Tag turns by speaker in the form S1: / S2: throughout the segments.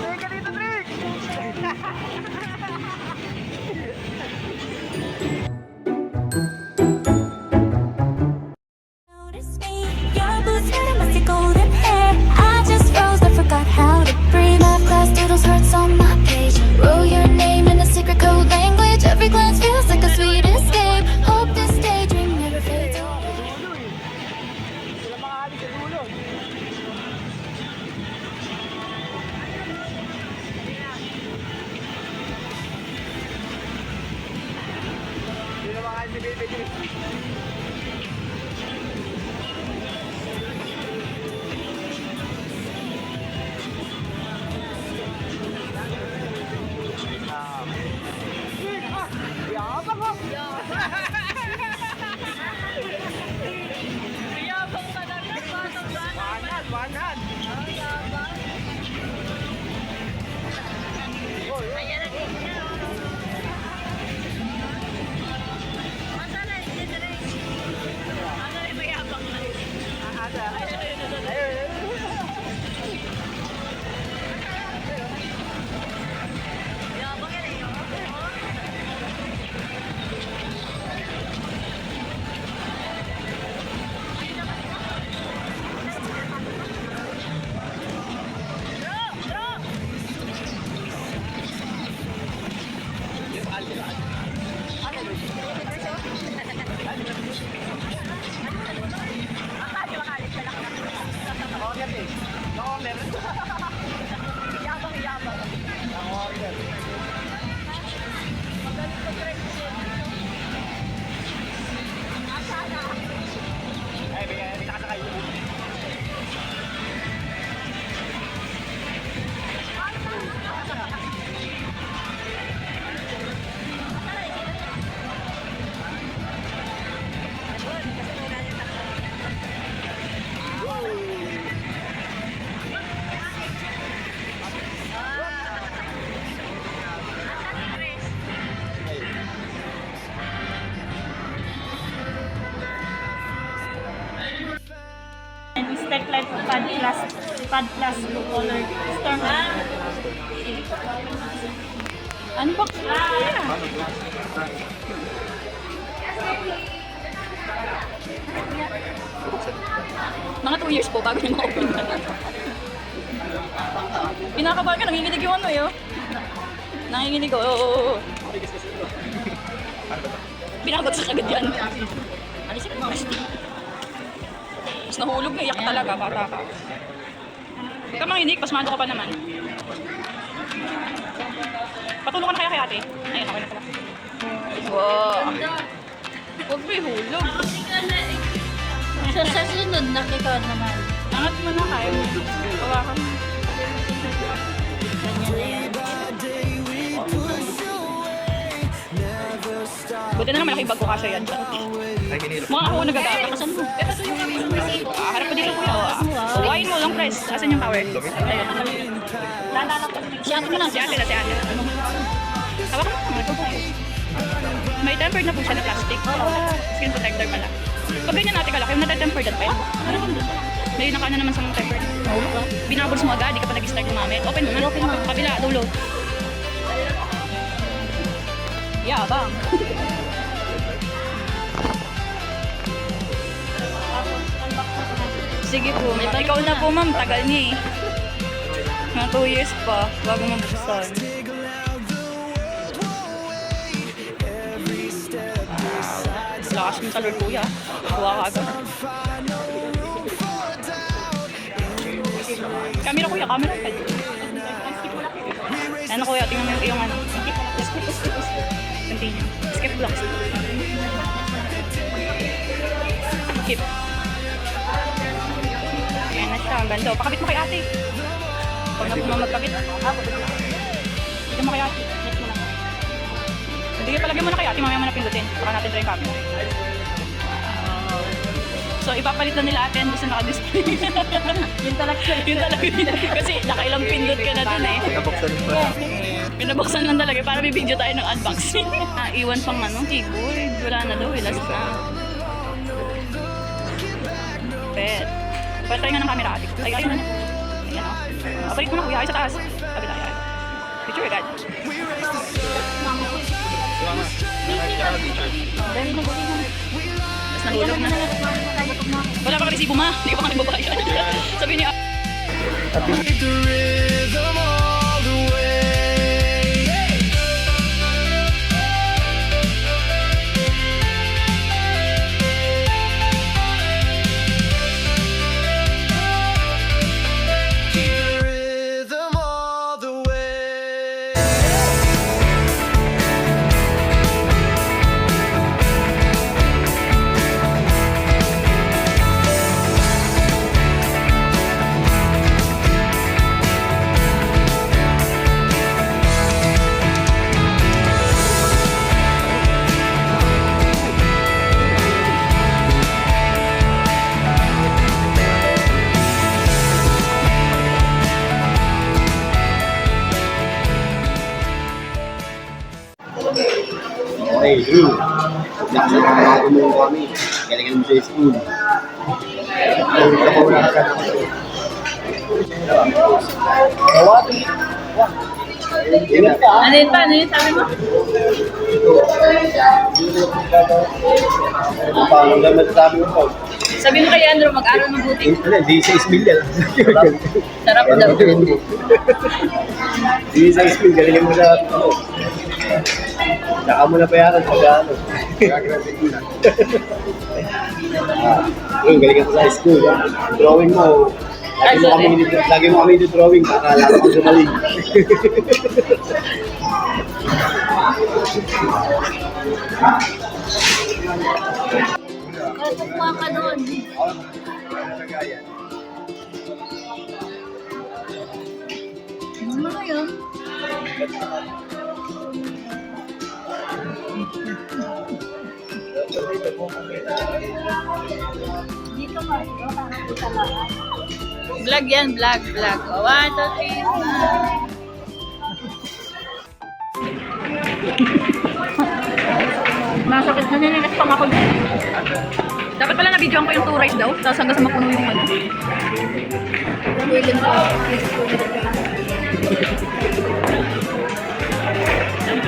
S1: Teka dito, Trick!
S2: Notice me, your boots hidden with your golden hair. I just froze, I forgot how to breathe. My class doodles hearts on my page. Wrote your name in a secret code language. Every glance feels like a sweet escape. Hope this daydream never fades away.
S1: Sila makakali sa dulo. Sila makakali si Baby Chris. Yabang ko!
S3: Yabang talaga, batang-bata.
S1: Wanan!
S3: Ayan ang tingin. Masala, hindi na rin. Ano yung mayabang na?
S1: Ada.
S3: Ayun.
S1: Ayun.
S3: Yabang yan eh.
S4: Step light pad plus blue color storm. Unbox na kaya. Mga 2 years po bago niya ma-open na. Pinakabahan ka, nanginginig yung ano yun. Nanginginig, oo. Pinagot sa kagad yan. Alisin mo, plastic. Tapos nahulog na, iyak ka talaga, bata ka. Huwag ka manginig, pasmado ka pa naman. Patulong ka na kaya kay ate. Ayun, okay na pala. Wow. Huwag may hulog.
S3: Sa sunod, nakita naman.
S4: Angat mo na, kaya mo. Hawakan mo.
S3: Ganyan na yan.
S4: Buti na naman nakibag ko kasya yan. Mukhang ako nagagapa. Kasan mo? Ito yung harap ko dito kuya. Wine mo, long press. Asan yung power? Ayun. Lalala ko. Si ate mo lang. Si ate na, si ate. Hawakan mo. May tempered na po siya na plastic. Skin protector pala. Pag ganyan natin kalaki, yung natatempered at pa yun. May nakaano naman sa mga tempered. Binabuls mo agad, di ka pa nag-start gumamit. Open mo na. Kabila, dulo. Yabang. Sige po, ikaw na po ma'am, tagal niya eh. Mga 2 years pa, bago mabuksan. Lakas mo talor kuya, kuha ka agad. Camera kuya, camera ka. Ano kuya, tingnan mo yung ano. Continue. Skip blocks. Skip. Ayan na siya. Ang ganda. Pakabit mo kay ate. Pag na po magkabit. Bigyan mo kay ate. Next mo na. Hindi ka palagyan mo na kay ate. Mamaya mo na pindutin. Baka natin try camera. So, ipapalit na nila ate. Gusto naka-display. Yun talaga. Yun talaga. Kasi nakailang pindot ka na dun eh.
S1: Pinabuksan pa.
S4: Pinabuksan lang talaga para may video tayo ng unboxing. Iwan pang ano, keyboard. Wala na daw, last na. Pet. Patry nga ng camera ate. Ay, ayun na. Ayan o. Salit mo na kuya, ay sa taas. Sabi na yan. Picture agad. Tapos nahulog na. Wala pa ka resibo ma, hindi pa ka nagbabayad. Sabi niya,
S5: Okay, Drew. Nakakalago mo kami. Galing mo sa school. Wala ka naman.
S3: Ano yun pa? Ano yun sabi mo?
S5: Paano naman sabi mo po?
S3: Sabi mo kay Andrew, mag-aral mabuti.
S5: Di 6 million.
S3: Sarap daw.
S5: Di 6 million. Galing mo sa ano. Saka mo na bayaran pag ano. Galing ko sa school. Drawing mo. Lagi mo kami yung drawing. Baka alam ko sa mali.
S3: Kaya tukuha ka doon. Ano na yun? Dito nga, dito ka lang. Vlog yan, vlog. 1, 2, 3.
S4: masakit na ninilis pang ako. Dapat pala na-videoan ko yung 2 rice daw, tapos hanggang sa mapuno yung ano.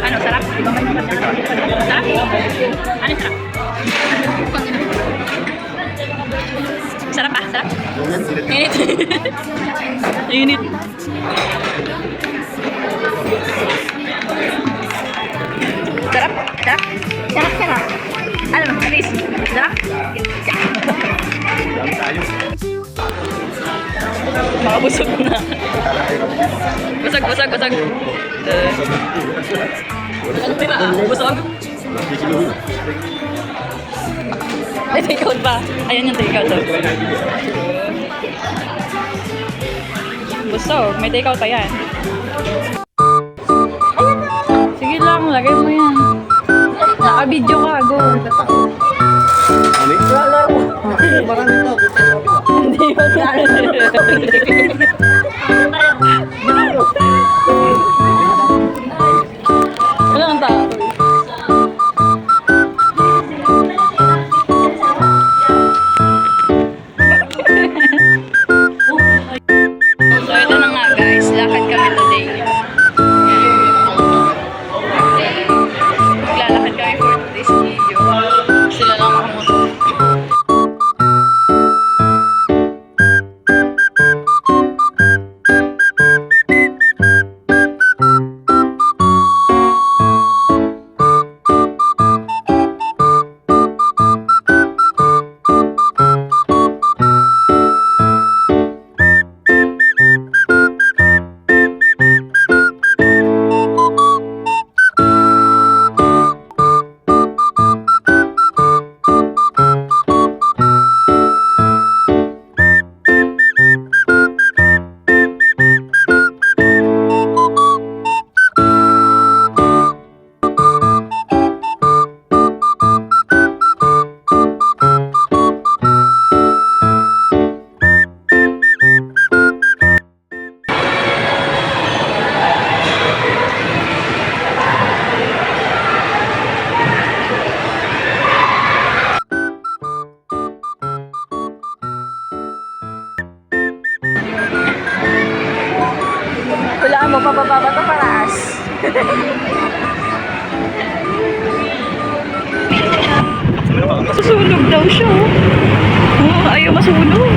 S4: Ano, sarap? Di ba may naman yan? Sarap? Ano sarap? Sarap ah, sarap? Init. Init. Sarap? Sarap? Sarap, sarap. Ano, Chris? Sarap? Makabusog na. Busog. Ano tira? Busog? Ay, take out pa. Ayan yung take out. Busog. May take out pa yan. Sige lang, lagay mo yan. Naka-video ka, go.
S5: Ano? Marami tao.
S4: Hindi ba wala kang tao. So ito na nga guys, lakad kami today. Maglalakad kami for today's video. Sila lang makamotor.
S3: Tandaan mo, pababa ba ito paraas?
S4: Masusunog daw siya. Oh, ayaw masunog.